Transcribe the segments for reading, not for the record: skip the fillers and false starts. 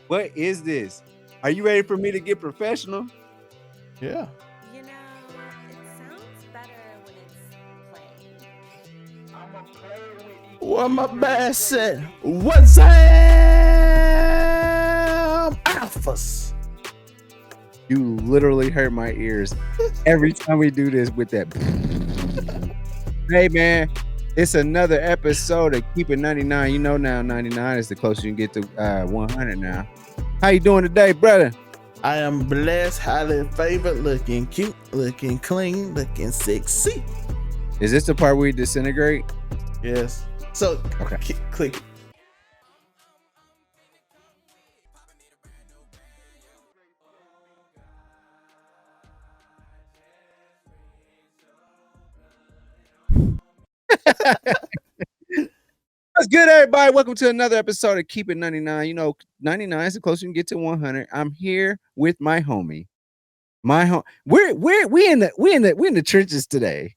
What is this? Are you ready for me to get professional? Yeah. You know, it sounds better when it's playing. What my bad said? What's up, alphas? You literally hurt my ears every time we do this with that. Hey man, it's another episode of Keep It 99. You know now 99 is the closest you can get to 100 now. How you doing today, brother? I am blessed, highly favored, looking cute, looking clean, looking sexy. Is this the part where we disintegrate? Yes. So, Okay. click. What's good, everybody? Welcome to another episode of Keep It 99. You know, 99 is the closest you can get to 100. I'm here with my homie. We in the trenches today.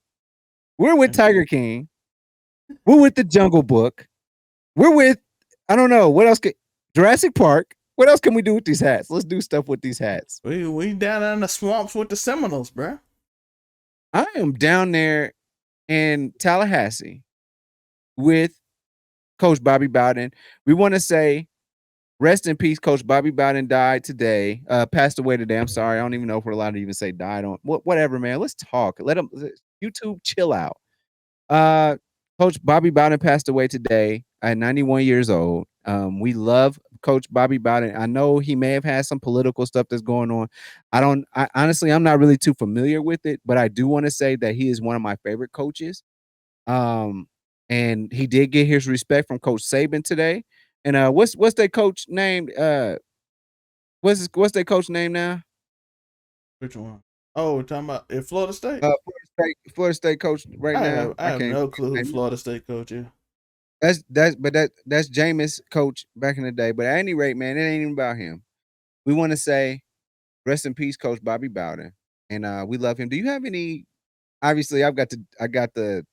We're with Tiger King. We're with the Jungle Book. We're with, I don't know, what else Jurassic Park. What else can we do with these hats? Let's do stuff with these hats. We down in the swamps with the Seminoles, bro. I am down there in Tallahassee with Coach Bobby Bowden. We want to say rest in peace. Coach Bobby Bowden died today, passed away today. I'm sorry. I don't even know if we're allowed to even say died on whatever, man. Let's talk. Let him YouTube chill out. Coach Bobby Bowden passed away today at 91 years old. We love Coach Bobby Bowden. I know he may have had some political stuff that's going on. Honestly, I'm not really too familiar with it, but I do want to say that he is one of my favorite coaches. And he did get his respect from Coach Saban today. And what's their coach named? What's their coach name now? Which one? Oh, we're talking about in Florida State? Florida State coach right now. I have can't no clue who Florida State coach is. That's Jameis coach back in the day. But at any rate, man, it ain't even about him. We want to say rest in peace, Coach Bobby Bowden. And we love him. Do you have any? Obviously, I got the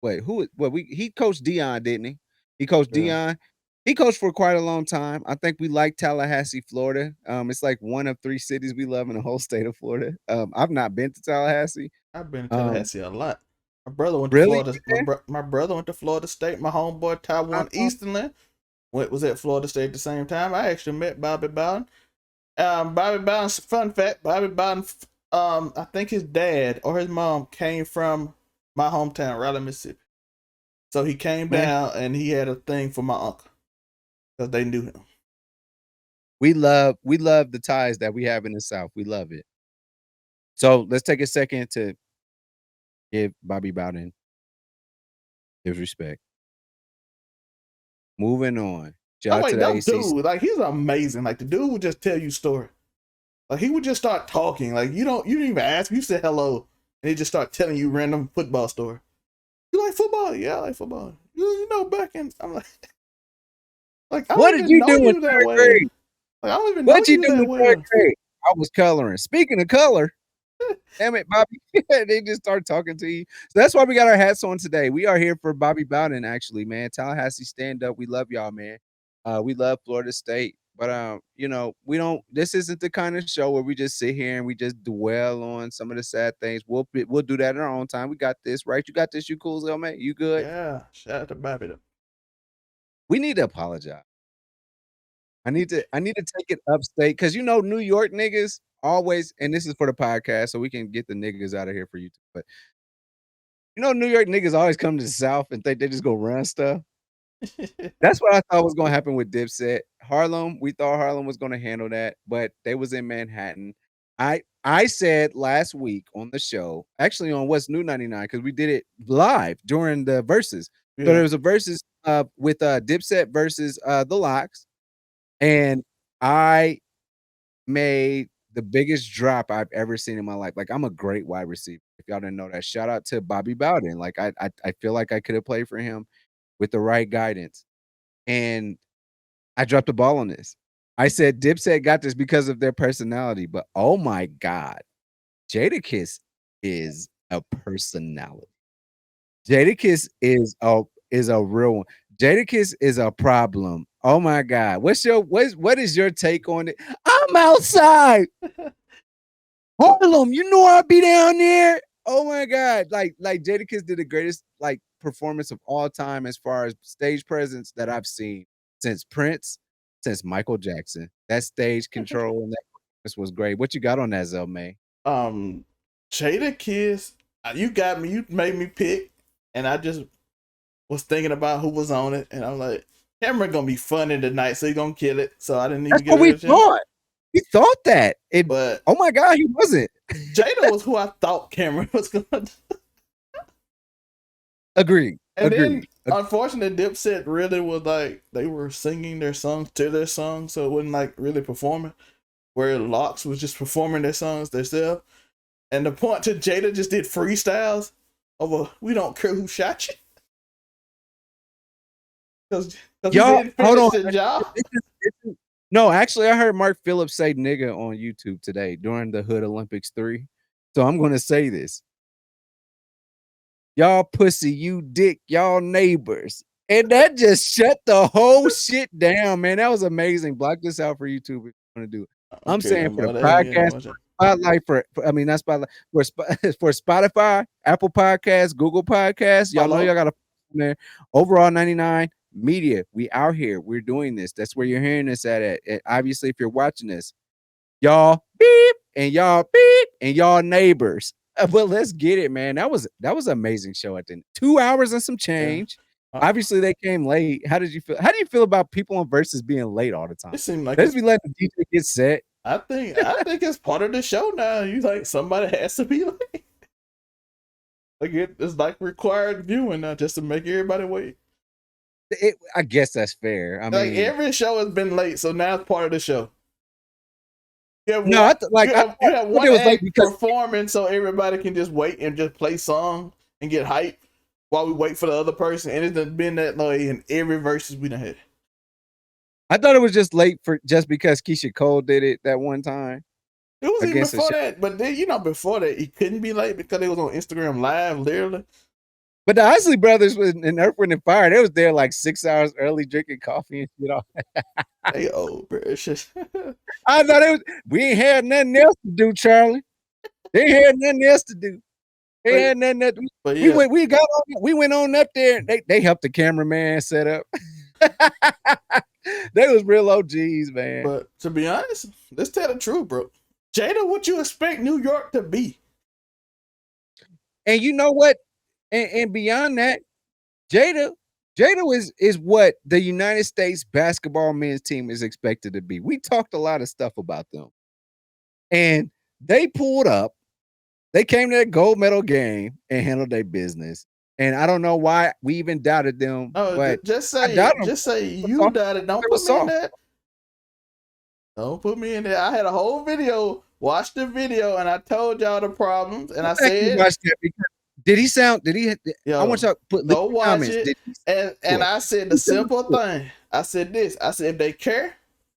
he coached Dion, didn't he? He coached Dion. He coached for quite a long time. I think we like Tallahassee, Florida. It's like one of 3 cities we love in the whole state of Florida. I've not been to Tallahassee. I've been to Tallahassee a lot. My brother went to Really? Florida. My brother went to Florida State. My homeboy Taiwan Easterland was at Florida State at the same time. I actually met Bobby Bowden. Bobby Bowden's fun fact. Bobby Bowden, I think his dad or his mom came from my hometown, Raleigh, Mississippi. So he came down and he had a thing for my uncle because they knew him. We love the ties that we have in the South. We love it. So let's take a second to give Bobby Bowden his respect. Moving on. Shout out to the ACC. Dude, like he's amazing. Like the dude would just tell you story. Like he would just start talking. Like you didn't even ask. You said hello, and he just start telling you random football story. You like football? Yeah, I like football. You know, back in I'm like I what did you do in third grade? Like I don't even know you do in third grade. I was coloring. Speaking of color, damn it, Bobby. They just start talking to you. So that's why we got our hats on today. We are here for Bobby Bowden, actually, man. Tallahassee, stand up. We love y'all, man. We love Florida State. But you know, this isn't the kind of show where we just sit here and we just dwell on some of the sad things. We'll do that in our own time. We got this, right? You got this, you cool, Zell, man? You good? Yeah. Shout out to Bobby though. We need to apologize. I need to take it upstate because you know New York niggas always, and this is for the podcast, so we can get the niggas out of here for you. But you know, New York niggas always come to the South and think they just go run stuff. That's what I thought was gonna happen with Dipset. Harlem, we thought Harlem was gonna handle that, but they was in Manhattan. I said last week on the show, actually on What's New 99, because we did it live during the Verzuz. So there was a Verzuz with Dipset versus the LOX. And I made the biggest drop I've ever seen in my life. Like, I'm a great wide receiver. If y'all didn't know that, shout out to Bobby Bowden. Like, I feel like I could have played for him with the right guidance. And I dropped the ball on this. I said Dipset got this because of their personality, but oh my God, JadaKiss is a personality. JadaKiss is a real one. JadaKiss is a problem Oh my God. What is your take on it? I'm outside. Harlem, you know I'll be down there. Oh my God. Like JadaKiss did the greatest like performance of all time as far as stage presence that I've seen since Prince, since Michael Jackson. That stage control and that performance was great. What you got on that, Zelmay? JadaKiss, you got me. You made me pick, and I just was thinking about who was on it, and I'm like, Cameron gonna be funny tonight, so he gonna kill it. So I didn't even That's get what we a chance. thought. We thought that. But oh my God, he wasn't. Jada was who I thought Cameron was gonna do. Agreed. And Agreed. then, unfortunately, Dipset really was like they were singing their songs to their song, so it wasn't like really performing. Where LOX was just performing their songs themselves. And the point to Jada just did freestyles over we don't care who shot you. Because Y'all, he didn't finish the job. No, actually, I heard Mark Phillips say nigga on YouTube today during the Hood Olympics 3. So I'm gonna say this. Y'all pussy, you dick, y'all neighbors. And that just shut the whole shit down, man. That was amazing. Block this out for YouTube if you want to do it. I'm saying for the podcast spotlight I mean not spotlight for for Spotify, Apple Podcasts, Google Podcasts. Y'all know y'all gotta there. Overall 99 media. We out here. We're doing this. That's where you're hearing this at. Obviously, if you're watching this, y'all beep and y'all neighbors. But let's get it, man. That was an amazing show at the end. 2 hours and some change. Obviously, they came late. How did you feel? How do you feel about people on Verzuz being late all the time? It seemed like they just be letting the DJ get set. I think it's part of the show now. You like somebody has to be late. Like it's like required viewing now just to make everybody wait. I guess that's fair. I mean, every show has been late, so now it's part of the show. You have no, one, you have one act performing so everybody can just wait and just play song and get hype while we wait for the other person. And it's been that way in every Verzuz we done had. I thought it was just late for just because Keisha Cole did it that one time. It was even before that, but then before that he couldn't be late because it was on Instagram Live, literally. But the Isley Brothers was in Earth, Wind and Fire. They was there like 6 hours early drinking coffee and shit. They old, bro. I thought we ain't had nothing else to do, Charlie. They ain't had nothing else to do. They had nothing else to do. But yeah. We went on up there. They helped the cameraman set up. They was real OGs, man. But to be honest, let's tell the truth, bro. Jada, what you expect New York to be? And you know what? And beyond that, Jada is what the United States basketball men's team is expected to be. We talked a lot of stuff about them. And they pulled up. They came to that gold medal game and handled their business. And I don't know why we even doubted them. Oh, but just say you doubted. Don't put me in that. Don't put me in there. I had a whole video. Watch the video, and I told y'all the problems. And I said, did he sound? Did he? Yo, I want y'all to put go watch comments. It. And I said the simple thing. I said this. I said if they care,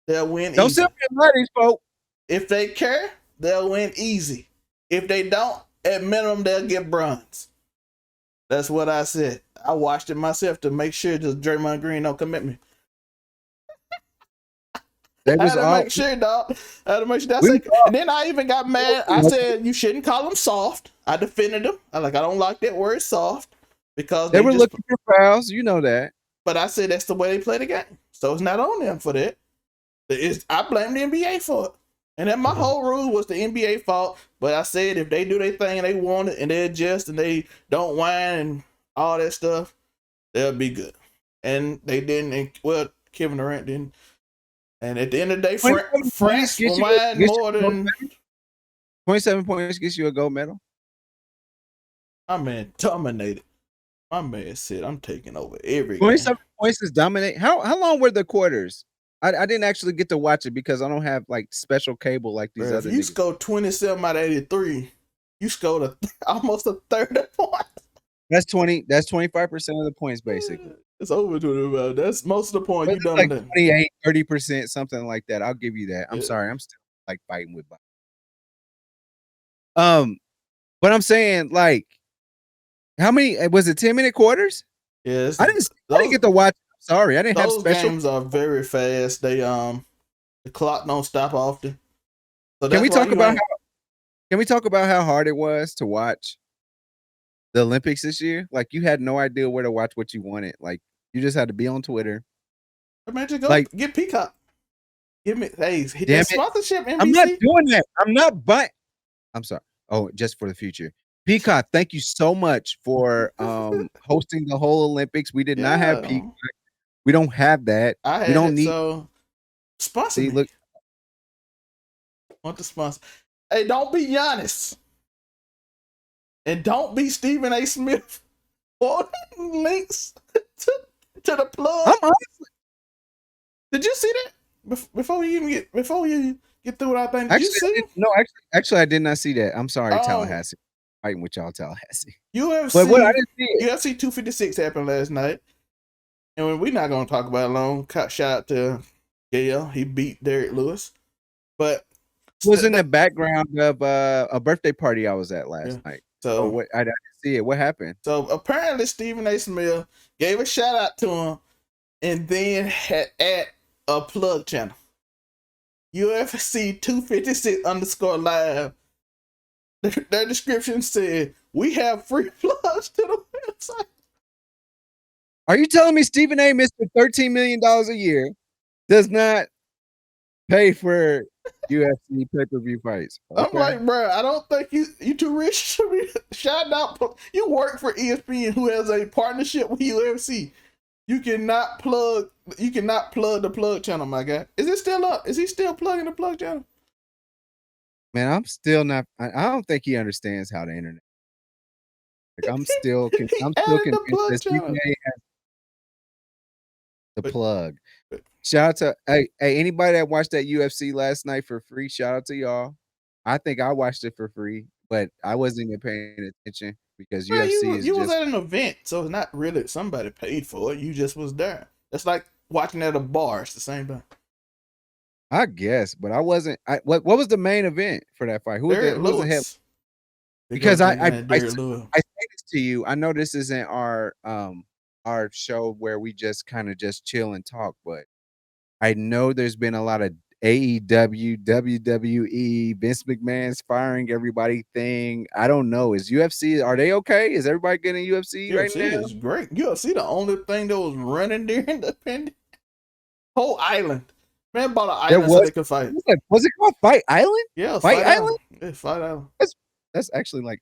they'll win. Don't easy. These folks. If they care, they'll win easy. If they don't, at minimum, they'll get bronze. That's what I said. I watched it myself to make sure that Draymond Green don't commit me. I had to make sure, dog. I had to make sure. And then I even got mad. I said you shouldn't call him soft. I defended him. I don't like that word soft because they were looking for fouls. You know that. But I said that's the way they play the game. So it's not on them for that. I blame the NBA for it. And then my whole rule was the NBA fault. But I said if they do their thing and they want it and they adjust and they don't whine and all that stuff, they'll be good. And they didn't. And, well, Kevin Durant didn't. And at the end of the day, France whined more than 27 points gets you a gold medal. My man dominated. My man said, "I'm taking over every." 27 points is dominate. How long were the quarters? I didn't actually get to watch it because I don't have like special cable like these other. If you scored 27 out of 83, you scored almost a third of points. That's 20. That's 25% of the points, basically. It's over 25. That's most of the points you done. Like 28, 30%, something like that. I'll give you that. I'm sorry. I'm still like fighting with. But I'm saying like, how many was it? 10-minute quarters? Yes. I didn't get to watch. I'm sorry, I didn't have Those special. games are very fast. They the clock don't stop often. So Can that's we why talk you about ain't. Can we talk about how hard it was to watch the Olympics this year? Like you had no idea where to watch what you wanted. Like you just had to be on Twitter. Imagine go Like, get Peacock. Give me hit damn that it, sponsorship, I'm not NBC. doing that. I'm not buying. I'm sorry. Oh, just for the future. Peacock, thank you so much for hosting the whole Olympics. We did not have Peacock. Yeah, We don't have that. I We had don't it. need. So sponsor See, me. look, Want the sponsor? Hey, don't be Giannis, and don't be Stephen A. Smith. For links to the plug. I'm honestly, Did you see that? Before you get through what I think, did you actually, I see? didn't, no, actually, I did not see that. I'm sorry, Um, Tallahassee. Fighting with y'all, Tallahassee. But what I UFC didn't see it. UFC 256 happened last night, and we're not gonna talk about it long. Shout out to Gail, he beat Derek Lewis, but Was in the background of a birthday party I was at last night. So what I didn't see it. What happened? So apparently Stephen A. Smith gave a shout out to him, and then had at a plug channel. UFC 256_live. Their description said, "We have free plugs to the website." Are you telling me Stephen A. Mr. $13 million a year does not pay for UFC pay-per-view fights? I'm Okay. like, bro, I don't think you too rich to be shouting out. You work for ESPN, who has a partnership with UFC. You cannot plug the plug channel, my guy. Is it still up? Is he still plugging the plug channel? Man, I'm still not. I don't think he understands how the internet. Like I'm still He added the convinced plug that Stephen channel. A. has the plug. but- Shout out to hey anybody that watched that UFC last night for free. Shout out to y'all. I think I watched it for free, but I wasn't even paying attention because Well, UFC is you was just. at an event, so it's not really somebody paid for it. You just was there. It's like watching at a bar. It's the same thing. I guess, but I wasn't. What was the main event for that fight? Who was Derek the head? Lewis. Because I say Derek Lewis. this to you. I know this isn't our show where we just kind of just chill and talk, but I know there's been a lot of AEW, WWE, Vince McMahon's firing everybody thing. I don't know. Is UFC, are they okay? Is everybody getting UFC right UFC now? is great. UFC the only thing that was running during the pandemic. Whole island. Man bought an island so they could fight. Was it called Fight Island? Yeah, Fight Island? Yeah, Fight Island. That's actually like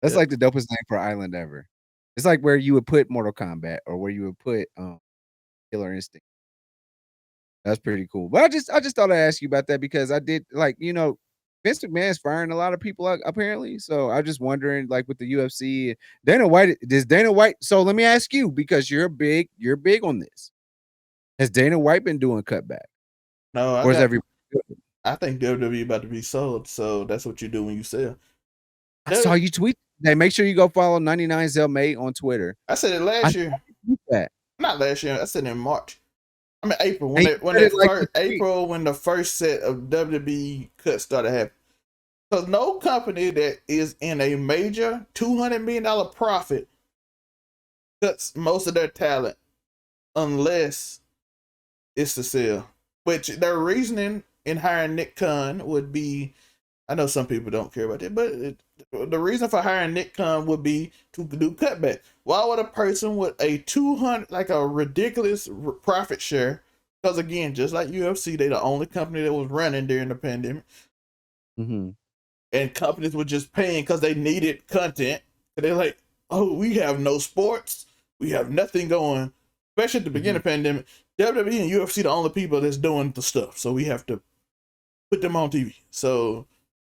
like the dopest name for an island ever. It's like where you would put Mortal Kombat or where you would put Killer Instinct. That's pretty cool. But I just thought I'd ask you about that because I did Vince McMahon's firing a lot of people apparently. So I just wondering, like with the UFC, Dana White, does Dana White? So let me ask you because you're big on this. Has Dana White been doing cutback? No, or is everybody good? I think WWE about to be sold, so that's what you do when you sell. I saw you tweet. Hey, make sure you go follow 99 Zelmay on Twitter. I said it last year. Not last year. I said it in March. I mean April when the first set of WWE cuts started happening. Because no company that is in a major $200 million profit cuts most of their talent unless it's to sell. Which their reasoning in hiring Nick Khan would be, I know some people don't care about it, but the reason for hiring Nick Khan would be to do cutback. Why would a person with a 200, like a ridiculous profit share, because again, just like UFC, they the only company that was running during the pandemic. Mm-hmm. And companies were just paying because they needed content. And they're like, oh, we have no sports. We have nothing going. Especially at the beginning of the pandemic. WWE and UFC the only people that's doing the stuff. So we have to put them on TV. So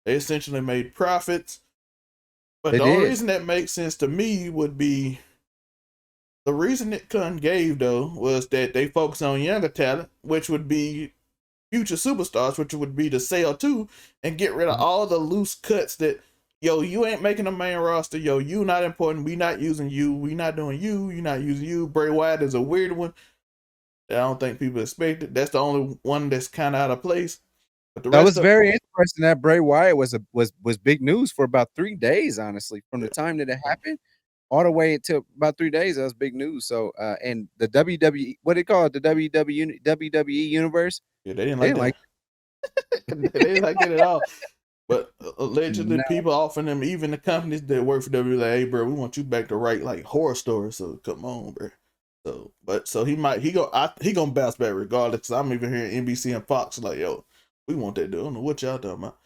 they essentially made profits. But the only reason that makes sense to me would be the reason that Khan gave, though, was that they focus on younger talent, which would be future superstars, which would be to sell to and get rid of all the loose cuts that, yo, you ain't making a main roster. Yo, you not important. We not using you. We not doing you. You not using you. Bray Wyatt is a weird one. I don't think people expected. That's the only one that's kind of out of place. But the that was very interesting. That Bray Wyatt was big news for about 3 days, honestly, from the time that it happened. all the way until about 3 days. That was big news. So, and the WWE, what they call it, the WWE universe, Yeah, they didn't they like didn't like that. They didn't like it at all. But allegedly, no. people offering them, even the companies that work for WWE, like, hey, bro, we want you back to write like horror stories. So come on, bro. So he gonna bounce back regardless. Cause I'm even hearing NBC and Fox like, yo, we want that dude. I don't know what y'all talking about.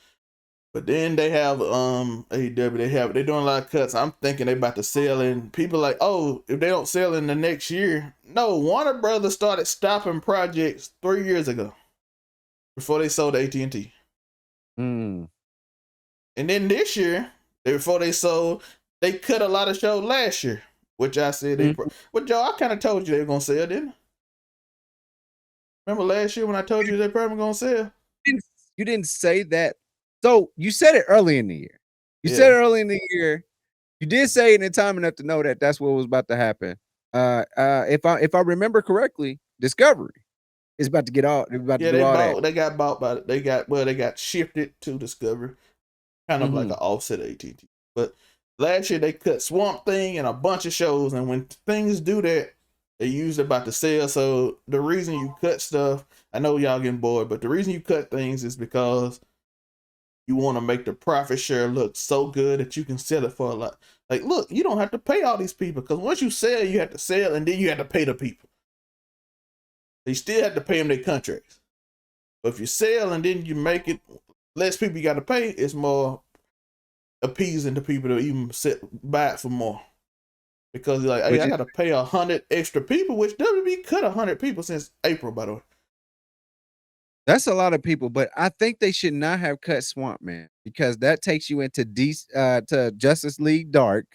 But then they have AEW, they doing a lot of cuts. I'm thinking they about to sell, and people like, oh, if they don't sell in the next year. No, Warner Brothers started stopping projects 3 years ago before they sold AT&T. Mm. And then this year, before they sold, they cut a lot of shows last year, which I said but Joe, I kind of told you they were gonna sell, didn't I? Remember last year when I told you they probably gonna sell? You didn't say that. So you said it early in the year. You Yeah. said it early in the year. You did say it in time enough to know that that's what was about to happen. If I remember correctly, Discovery is about to get out. They're about to do all that. They got bought by they got shifted to Discovery, kind of like an offset AT&T. But last year they cut Swamp Thing and a bunch of shows, and when things do that, they usually about to sell. So the reason you cut stuff, I know y'all getting bored, but the reason you cut things is because you want to make the profit share look so good that you can sell it for a lot. Like, look, you don't have to pay all these people, because once you sell, you have to sell, and then you have to pay the people. You still have to pay them their contracts. But if you sell and then you make it less people you got to pay, it's more appeasing to people to even buy it for more. Because you're like, hey, I got to pay 100 extra people, which WB cut 100 people since April, by the way. That's a lot of people, but I think they should not have cut Swamp Man, because that takes you into to Justice League Dark,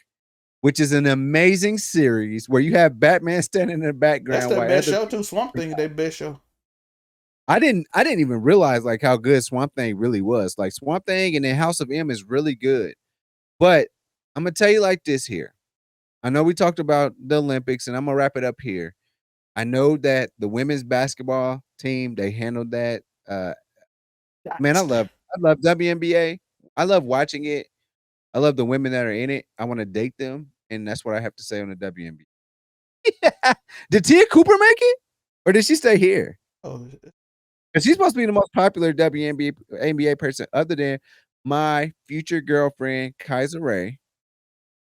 which is an amazing series where you have Batman standing in the background. That's their best show too. Swamp Thing is their best show. I didn't even realize like how good Swamp Thing really was. Like Swamp Thing and then House of M is really good. But I'm gonna tell you like this here. I know we talked about the Olympics, and I'm gonna wrap it up here. I know that the women's basketball team, they handled that. Man, I love WNBA. I love watching it. I love the women that are in it. I want to date them, and that's what I have to say on the WNBA. Did Tia Cooper make it, or did she stay here? Oh, because she's supposed to be the most popular WNBA person, other than my future girlfriend Kaiser Ray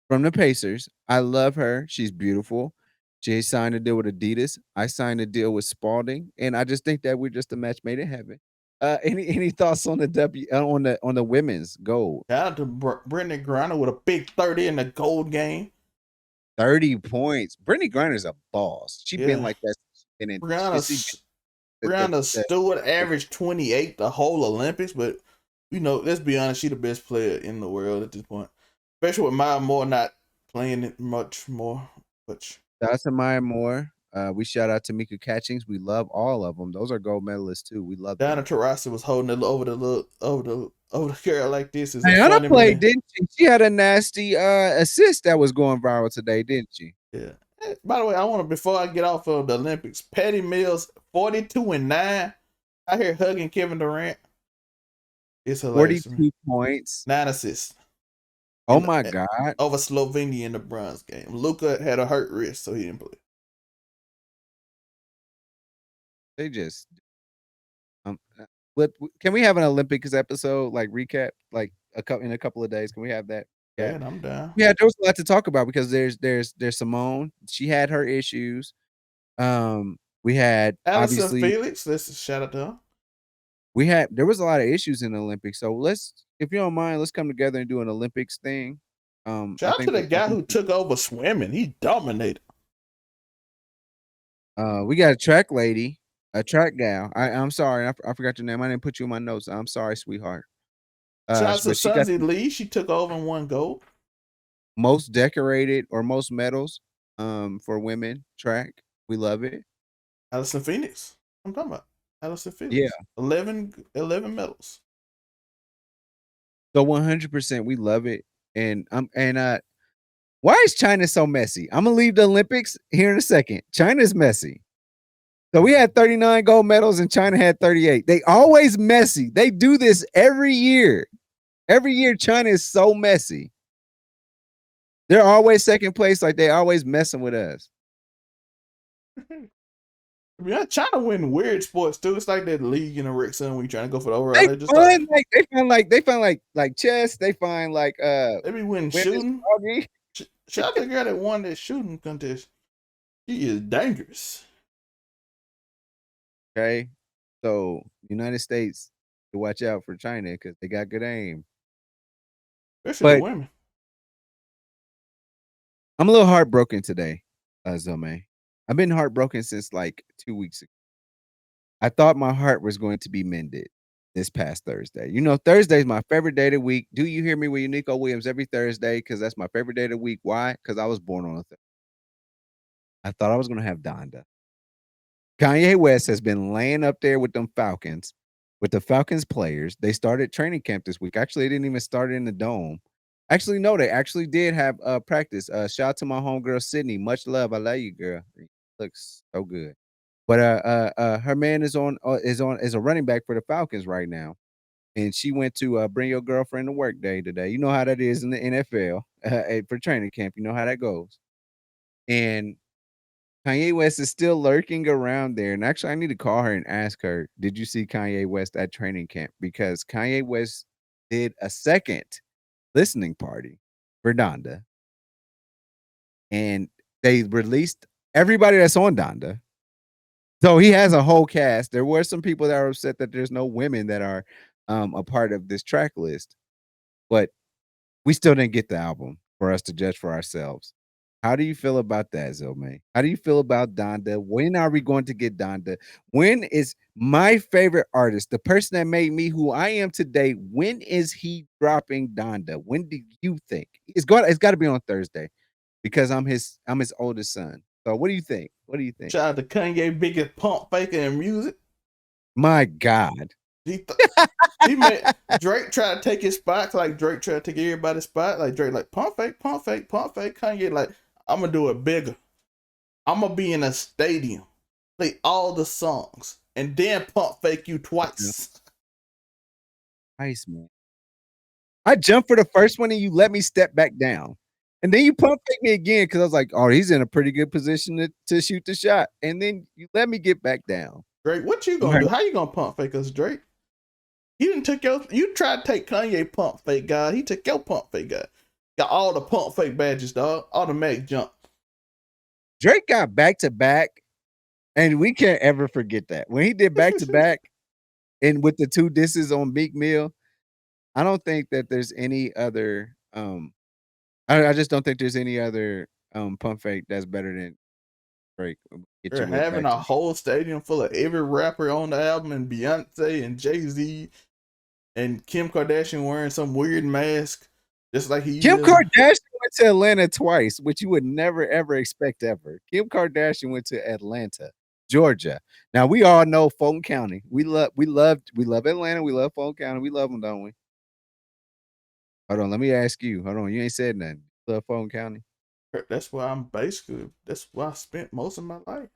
from the Pacers. I love her. She's beautiful. She signed a deal with Adidas. I signed a deal with Spalding, and I just think that we're just a match made in heaven. Any thoughts on the on the women's gold? Shout out to Brittney Griner with a big 30 in the gold game. 30 points. Brittney Griner's a boss. She's been like that. Brianna Stewart averaged 28 the whole Olympics, but you know, let's be honest, she's the best player in the world at this point. Especially with Maya Moore not playing it much more. That's Maya Moore. We shout out to Mika Catchings. We love all of them. Those are gold medalists too. We love Diana Taurasi was holding it over the girl like this. Diana played, didn't she? She had a nasty assist that was going viral today, didn't she? Yeah. By the way, before I get off of the Olympics, Patty Mills 42-9. I hear hugging Kevin Durant. It's hilarious. 42 points, 9 assists. Oh my God! Over Slovenia in the bronze game. Luka had a hurt wrist, so he didn't play. They just can we have an Olympics episode, like recap, like in a couple of days? Can we have that? Yeah, I'm down. Yeah, there was a lot to talk about, because there's Simone. She had her issues. We had Allison obviously Felix. Let's shout out to her. There was a lot of issues in the Olympics. So if you don't mind, let's come together and do an Olympics thing. Shout out to the guy who took over swimming. He dominated. We got a track lady, a track gal. I'm sorry, I forgot your name. I didn't put you in my notes. I'm sorry, sweetheart. Shout out to Sunzi Lee. She took over and won gold. Most decorated or most medals for women track. We love it. Allison Phoenix. I'm talking about Allison Phoenix. Yeah. 11 medals. So 100%, we love it. And why is China so messy? I'm gonna leave the Olympics here in a second. China's messy. So we had 39 gold medals and China had 38. They always messy. They do this every year. Every year, China is so messy. They're always second place, like they always messing with us. I mean, I'm trying to win weird sports too. It's like that league in the Rick Sun when you trying to go for the overall. They They just start, they find like chess, they find like they be winning women's shooting. doggy. Shout out to the girl that won that shooting contest. She is dangerous. Okay. So United States to watch out for China because they got good aim. Especially the But women. I'm a little heartbroken today, Zome. I've been heartbroken since like 2 weeks ago. I thought my heart was going to be mended this past Thursday. You know, Thursday is my favorite day of the week. Do you hear me with Unico Williams every Thursday? Because that's my favorite day of the week. Why? Because I was born on a Thursday. I thought I was going to have Donda. Kanye West has been laying up there with them Falcons, with the Falcons players. They started training camp this week. Actually, they didn't even start in the dome. Actually, no, they actually did have practice. Shout out to my homegirl Sydney. Much love. I love you, girl. Looks so good. But her man is a running back for the Falcons right now. And she went to bring your girlfriend to work day today. You know how that is in the NFL for training camp. You know how that goes. And Kanye West is still lurking around there. And actually, I need to call her and ask her, did you see Kanye West at training camp? Because Kanye West did a second listening party for Donda. And they released everybody that's on Donda. So he has a whole cast. There were some people that are upset that there's no women that are a part of this track list, but we still didn't get the album for us to judge for ourselves. How do you feel about that, Zome? How do you feel about Donda? When are we going to get Donda? When is my favorite artist, the person that made me who I am today, when is he dropping Donda? When do you think? It's got to be on Thursday because I'm his oldest son. So what do you think? What do you think? Shout out to Kanye, biggest pump faker in music. My God. He made Drake try to take his spot, like Drake try to take everybody's spot. Like Drake, like pump fake, pump fake, pump fake. Kanye, like, I'm gonna do it bigger. I'm gonna be in a stadium, play all the songs, and then pump fake you twice. Nice, man. I jumped for the first one and you let me step back down. And then you pump fake me again because I was like, oh, he's in a pretty good position to shoot the shot. And then you let me get back down. Drake, what you gonna do? How you gonna pump fake us, Drake? You tried to take Kanye pump fake guy. He took your pump fake guy. Got all the pump fake badges, dog. Automatic jump. Drake got back to back, and we can't ever forget that. When he did back to back and with the 2 disses on Meek Mill, I don't think that there's any other I just don't think there's any other pump fake that's better than Drake. Get They're you with having back a to whole stadium full of every rapper on the album, and Beyonce and Jay-Z and Kim Kardashian wearing some weird mask, just like he Kim used. Kardashian went to Atlanta twice, which you would never ever expect ever. Kim Kardashian went to Atlanta, Georgia. Now we all know Fulton County. We love Atlanta. We love Fulton County. We love them, don't we? Hold on, let me ask you. Hold on, you ain't said nothing. You love Fulton County? That's where I spent most of my life.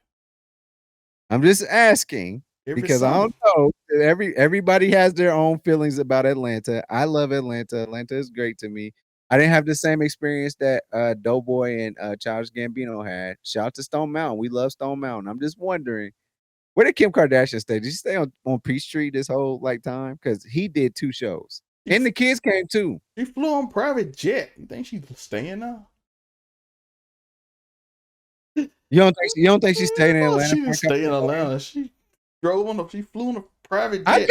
I'm just asking because I don't know. Everybody has their own feelings about Atlanta. I love Atlanta. Atlanta is great to me. I didn't have the same experience that Doughboy and Childish Gambino had. Shout out to Stone Mountain. We love Stone Mountain. I'm just wondering, where did Kim Kardashian stay? Did she stay on Peachtree this whole time? Because he did 2 shows. And the kids came too. She flew on private jet. You think she's staying now? You don't think she stayed in Atlanta? She didn't stay in Atlanta. She flew on a private jet.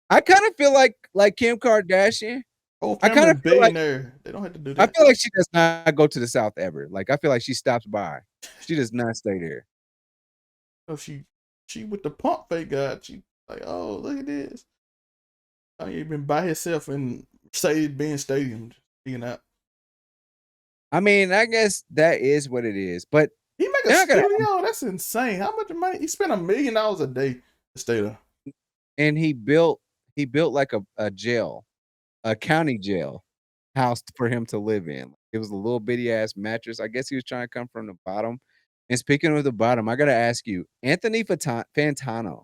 I kind of feel like Kim Kardashian. I kind of billionaire. They don't have to do that. I feel like she does not go to the South ever. Like I feel like she stops by. She does not stay there. So she with the pump fake guy. She like, oh, look at this. Kanye been by himself in Mercedes-Benz Stadium, hanging out. I mean, I guess that is what it is. But he make a studio. That's insane. How much money he spent? $1 million a day to stay there. And he built like a jail, a county jail house for him to live in. It was a little bitty ass mattress. I guess he was trying to come from the bottom. And speaking of the bottom, I gotta ask you, Anthony Fantano.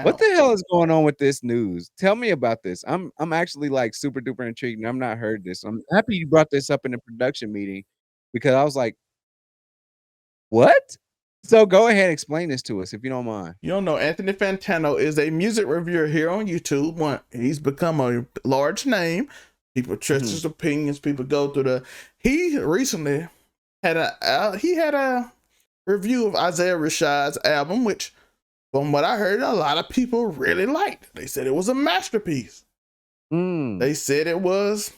What Fantano. the hell is going on with this news? Tell me about this. I'm actually like super duper intrigued, and I've not heard this. I'm happy you brought this up in the production meeting because I was like, what? So go ahead and explain this to us if you don't mind. You don't know Anthony Fantano is a music reviewer here on YouTube. He's become a large name. People trust his opinions. People go through the. He recently had a review of Isiah Rashad's album, which, from what I heard, a lot of people really liked. They said it was a masterpiece. They said it was.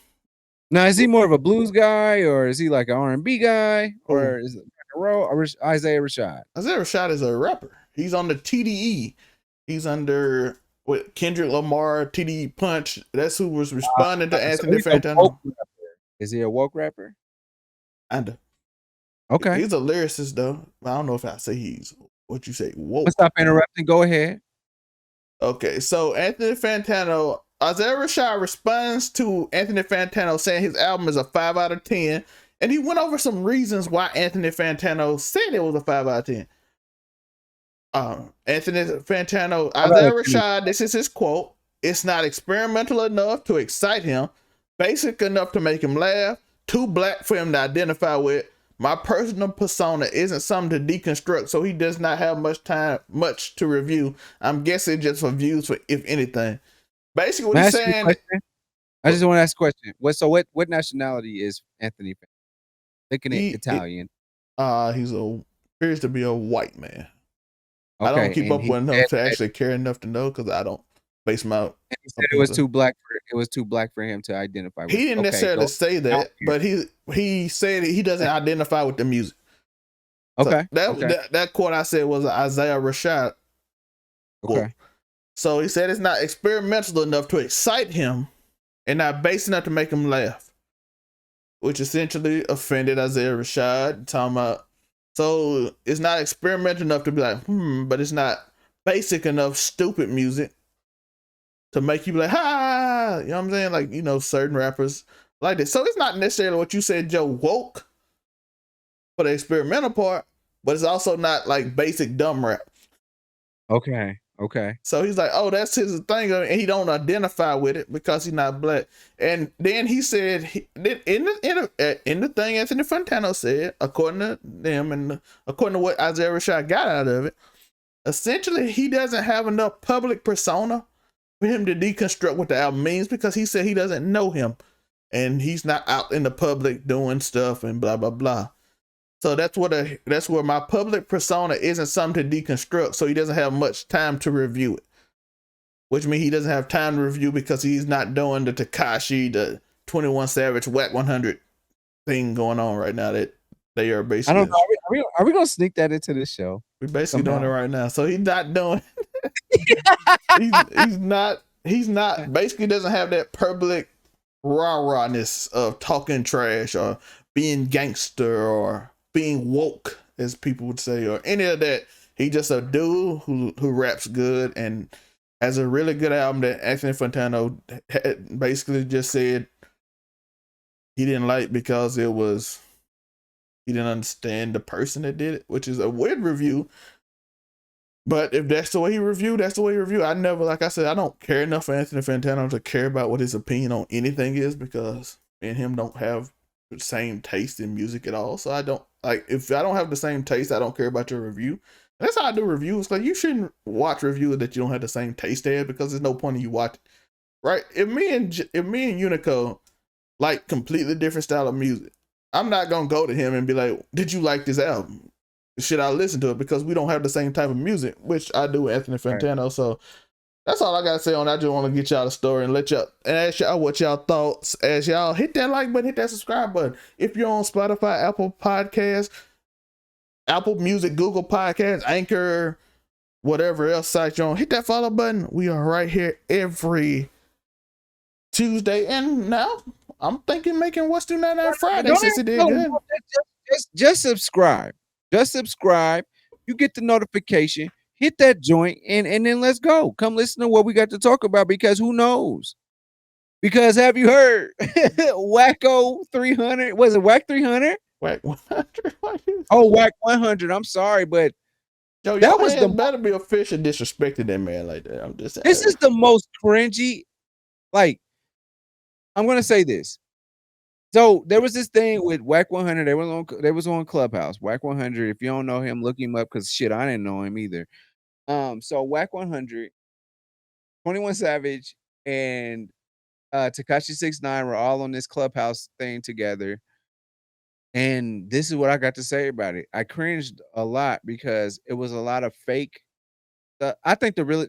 Now, is he more of a blues guy, or is he like an R&B guy, or is it Isiah Rashad? Isiah Rashad is a rapper. He's on the TDE. He's under with Kendrick Lamar, TDE Punch. That's who was responding to Anthony Fantano. Is he a woke rapper? Kinda. Okay. He's a lyricist though. I don't know if I say he's what you say. Woke. Stop interrupting. Go ahead. Okay, so Anthony Fantano, Isiah Rashad responds to Anthony Fantano saying his album is a 5 out of 10, and he went over some reasons why Anthony Fantano said it was a 5 out of 10. Anthony Fantano, Isiah Rashad, this is his quote: "It's not experimental enough to excite him, basic enough to make him laugh, too black for him to identify with. My personal persona isn't something to deconstruct, so he does not have much to review. I'm guessing just for views, for if anything." Basically, what he's saying. I just want to ask a question. What nationality is Anthony Fantano? Thinking Italian. He's appears to be a white man. Okay, I don't keep up with enough to actually care enough to know because I don't base my. He said it was too black for him to identify with. He didn't necessarily say that, but he said he doesn't identify with the music. Okay. So that quote I said was Isiah Rashad quote. Okay. So he said it's not experimental enough to excite him and not base enough to make him laugh, which essentially offended Isiah Rashad. Talking about, so it's not experimental enough to be like, but it's not basic enough stupid music to make you be like, ha, you know what I'm saying? Like, you know, certain rappers like this. So it's not necessarily what you said, Joe, woke for the experimental part, but it's also not like basic dumb rap. Okay. So he's like, oh, that's his thing, and he don't identify with it because he's not black. And then he said, in the thing Anthony Fantano said, according to them and according to what Isiah Rashad got out of it, essentially he doesn't have enough public persona for him to deconstruct what the album means, because he said he doesn't know him and he's not out in the public doing stuff and blah blah blah. So that's where my public persona isn't something to deconstruct. So he doesn't have much time to review it, which means he doesn't have time to review because he's not doing the Tekashi, the 21 Savage, Whack 100 thing going on right now that they are basically. I don't know. Are we gonna sneak that into this show? We're basically doing it right now. So he's not doing. He's not. Basically, doesn't have that public rah-rahness of talking trash or being gangster or being woke, as people would say, or any of that. He just a dude who raps good and has a really good album that Anthony Fantano basically just said he didn't like because he didn't understand the person that did it, which is a weird review. But if that's the way he reviewed, that's the way he reviewed. I never, like I said, I don't care enough for Anthony Fantano to care about what his opinion on anything is, because me and him don't have the same taste in music at all. So I don't, like, if I don't have the same taste, I don't care about your review. And that's how I do reviews. Like, you shouldn't watch reviews that you don't have the same taste in, because there's no point in you watching. Right? If me and Unico like completely different style of music, I'm not gonna go to him and be like, "Did you like this album? Should I listen to it?" Because we don't have the same type of music, which I do with Anthony Fantano. Right. So that's all I gotta say on that. I just want to get y'all the story and let y'all and ask y'all what y'all thoughts. As y'all hit that like button, hit that subscribe button. If you're on Spotify, Apple Podcasts, Apple Music, Google Podcasts, Anchor, whatever else site you're on, hit that follow button. We are right here every Tuesday, and now I'm thinking making What's New 99 Friday since it did good. Just subscribe. Just subscribe. You get the notification. Hit that joint, and then let's go. Come listen to what we got to talk about, because who knows? Because have you heard Wacko 300? Was it Whack 300? Whack 100? Oh, Whack 100. I'm sorry, but Yo, That your was the hands better be official disrespecting that man like that. I'm just saying. this is the most cringy. Like, I'm gonna say this. So there was this thing with Whack 100. They was on Clubhouse. Whack 100. If you don't know him, look him up because shit, I didn't know him either. So Whack 100, 21 Savage, and Tekashi 69 were all on this Clubhouse thing together. And this is what I got to say about it. I cringed a lot because it was a lot of fake. I think the really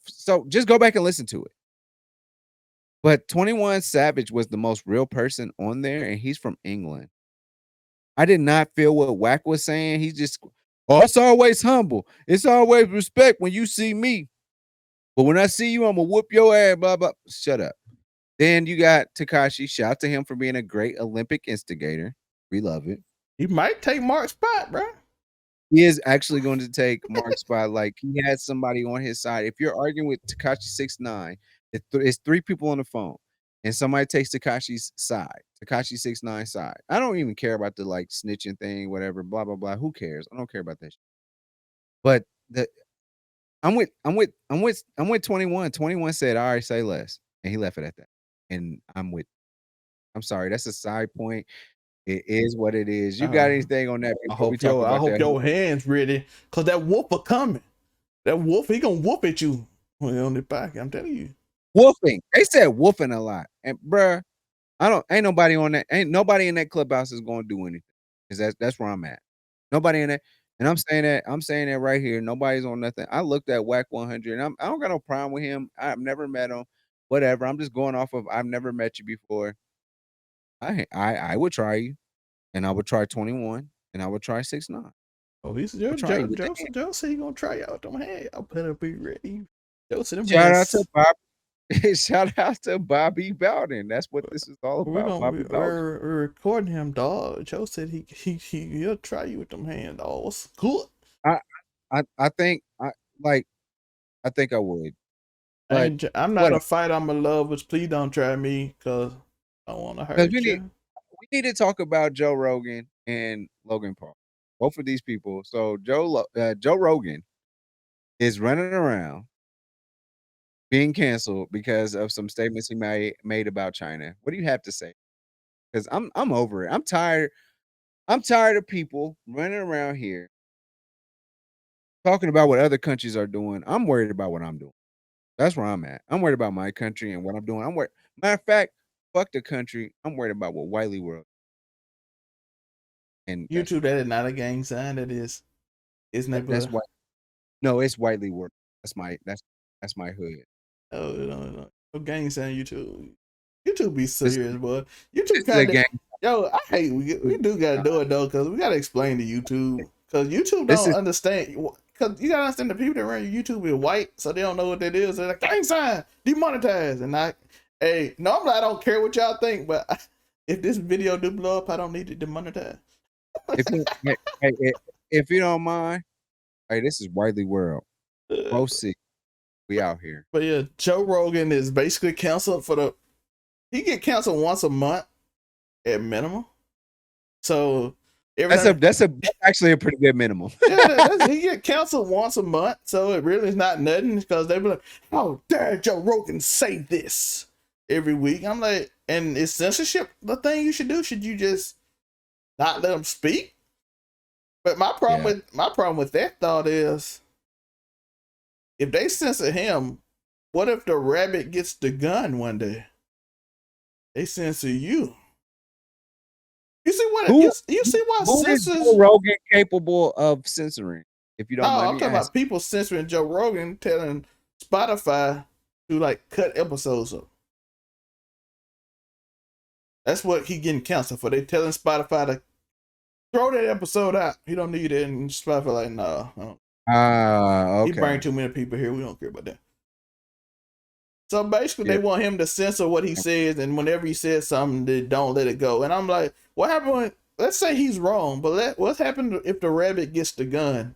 so just go back and listen to it. But 21 Savage was the most real person on there, and he's from England. I did not feel what Wack was saying. He just, oh, it's always humble. It's always respect when you see me. But when I see you, I'm gonna whoop your ass, blah, blah. Shut up. Then you got Tekashi. Shout out to him for being a great Olympic instigator. We love it. He might take Mark's spot, bro. He is actually going to take Mark's spot. Like, he had somebody on his side. If you're arguing with Tekashi 69, it's three people on the phone, and somebody takes Tekashi's side, Tekashi 69 side. I don't even care about the like snitching thing, whatever, blah blah blah. Who cares? I don't care about that shit. But I'm with 21. 21 said, all right, say less. And he left it at that. And I'm sorry, that's a side point. It is what it is. You got anything on that before we talk about that? I hope your hands ready, cause that wolf are coming. That wolf, he gonna whoop at you when on the back. I'm telling you. Wolfing. They said wolfing a lot. And bruh, ain't nobody in that clubhouse is gonna do anything. Cause that's where I'm at. Nobody in that. And I'm saying that right here. Nobody's on nothing. I looked at Whack 100 and I don't got no problem with him. I've never met him. Whatever. I'm just going off of I've never met you before. I would try you, and I would try 21, and I would try 6ix9ine. Oh, he's Joe said he gonna try out them hands. I'll better be ready. Joe said them Shout out hands. to Bobby. Shout out to Bobby Bowden. That's what this is all about. We're recording him, dog. Joe said he'll try you with them hands, dog. What's good? I think I would. I'm not a fight. I'm a love, but please don't try me because I want to hurt you. We need to talk about Joe Rogan and Logan Paul. Both of these people. So Joe Rogan is running around being canceled because of some statements he made about China. What do you have to say? Because I'm over it. I'm tired of people running around here talking about what other countries are doing. I'm worried about what I'm doing. That's where I'm at. I'm worried about my country and what I'm doing. Matter of fact, fuck the country. I'm worried about what Wiley World. And YouTube, that is not a gang sign. That is, isn't that? That's white. No, it's Wiley World. That's my hood. Oh, no gang sign. YouTube be serious, boy. YouTube kind of. Yo, I hate we do gotta do it though, cause we gotta explain to YouTube, cause YouTube don't understand. Cause you gotta understand the people that run YouTube is white, so they don't know what that is. They're like, gang sign, demonetize, and normally I don't care what y'all think, but if this video do blow up, I don't need it demonetized. If you don't mind, hey, this is Wiley World. Proceed. We out here. But yeah, Joe Rogan is basically canceled he get canceled once a month at minimum. So that's actually a pretty good minimum. Yeah, he get canceled once a month, so it really is not nothing because they be like, "How dare Joe Rogan say this every week?" I'm like, and is censorship the thing you should do? Should you just not let him speak? But my problem with that thought is, if they censor him, what if the rabbit gets the gun one day? They censor you. You see what? You see why is Joe Rogan capable of censoring? If you don't mind I'm talking about people censoring Joe Rogan, telling Spotify to like cut episodes up. That's what he getting canceled for. They telling Spotify to throw that episode out. He don't need it, and Spotify like, no. Okay. He burned too many people here. We don't care about that. So basically, they want him to censor what he says, and whenever he says something, they don't let it go. And I'm like, what happened when, let's say he's wrong, but what's happened if the rabbit gets the gun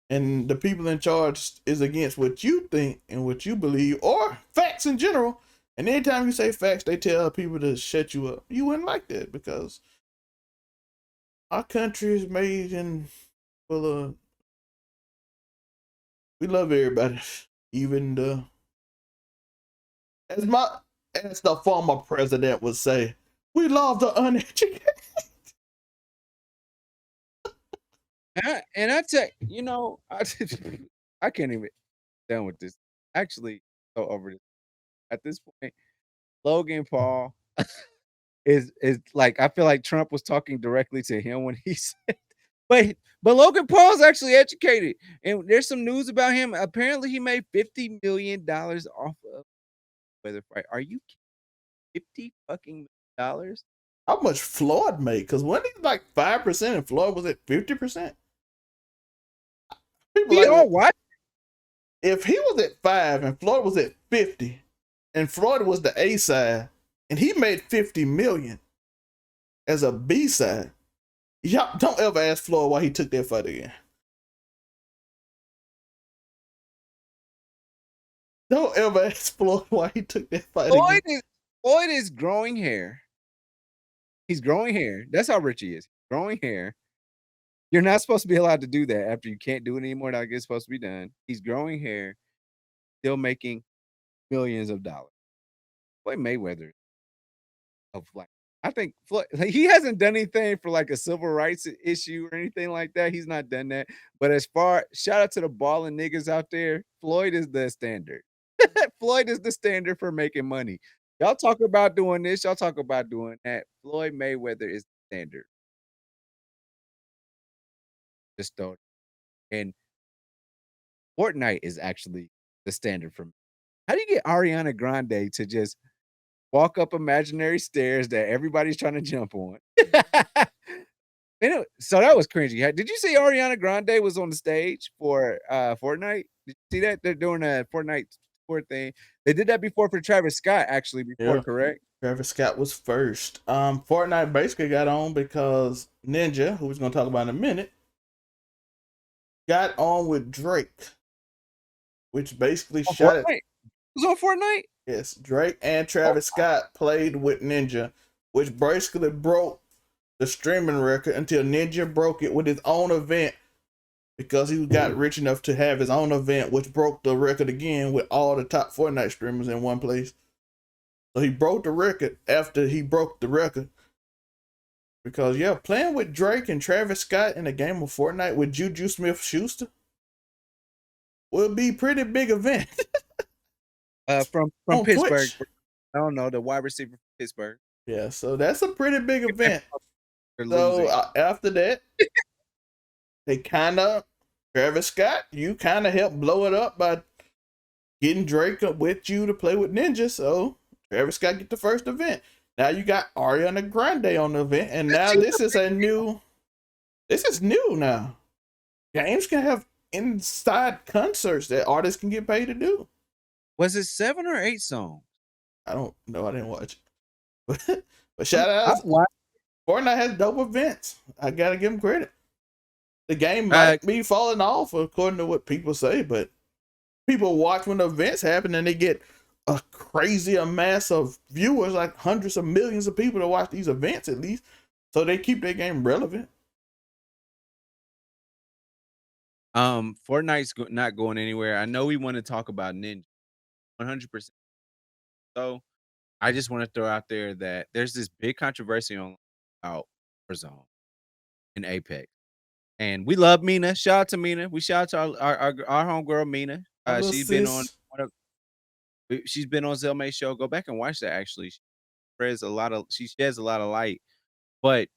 and the people in charge is against what you think and what you believe, or facts in general, and anytime you say facts, they tell people to shut you up. You wouldn't like that because our country is made in full of We love everybody, even the as the former president would say, we love the uneducated. And I tell you know, I can't even done with this. Actually, so over this. At this point, Logan Paul is like I feel like Trump was talking directly to him when he said, but Logan Paul's actually educated, and there's some news about him. Apparently, he made $50 million off of weather fight. Are you kidding? 50 fucking dollars? How much Floyd made? Because wasn't he like 5% and Floyd was at 50%? People He like all what? if he was at 5 and Floyd was at 50, and Floyd was the A side, and he made 50 million as a B side. Y'all don't ever ask Floyd why he took that fight again. Don't ever ask Floyd why he took that fight again. Floyd is growing hair. He's growing hair. That's how rich he is. Growing hair. You're not supposed to be allowed to do that after you can't do it anymore. Like it's supposed to be done. He's growing hair, still making millions of dollars. Floyd Mayweather of like I think Floyd, like, he hasn't done anything for like a civil rights issue or anything like that. He's not done that. But as far shout out to the balling niggas out there, Floyd is the standard. Floyd is the standard for making money. Y'all talk about doing this, y'all talk about doing that. Floyd Mayweather is the standard. Just don't. And Fortnite is actually the standard for me. How do you get Ariana Grande to just walk up imaginary stairs that everybody's trying to jump on? So that was cringy. Did you see Ariana Grande was on the stage for Fortnite? Did you see that? They're doing a Fortnite tour thing. They did that before for Travis Scott, actually, before, Yeah. correct? Travis Scott was first. Fortnite basically got on because Ninja, who we're gonna talk about in a minute, got on with Drake, which basically shot it. Fortnite? It was on Fortnite? Yes, Drake and Travis Scott played with Ninja, which basically broke the streaming record until Ninja broke it with his own event because he got rich enough to have his own event, which broke the record again with all the top Fortnite streamers in one place. So he broke the record after he broke the record. Because yeah, playing with Drake and Travis Scott in a game of Fortnite with Juju Smith-Schuster will be a pretty big event. From On Pittsburgh. Twitch. I don't know, the wide receiver from Pittsburgh. Yeah, so that's a pretty big event. They're So losing. after that, they Travis Scott, you kind of helped blow it up by getting Drake up with you to play with Ninja. So Travis Scott get the first event. Now you got Ariana Grande on the event, and now this is new now. Games can have inside concerts that artists can get paid to do. Was it 7 or 8 songs? I don't know. I didn't watch it. But shout out. Fortnite has dope events. I gotta give them credit. The game might be falling off according to what people say, but people watch when the events happen and they get a crazy mass of viewers, like hundreds of millions of people to watch these events at least. So they keep their game relevant. Fortnite's not going anywhere. I know we want to talk about Ninja 100%. So I just want to throw out there that there's this big controversy about Verzuz and Apex. And we love Mina. Shout out to Mina. We shout out to our homegirl Mina. She's been on she's been on Zelmay's show. Go back and watch that actually. She sheds a lot of light. But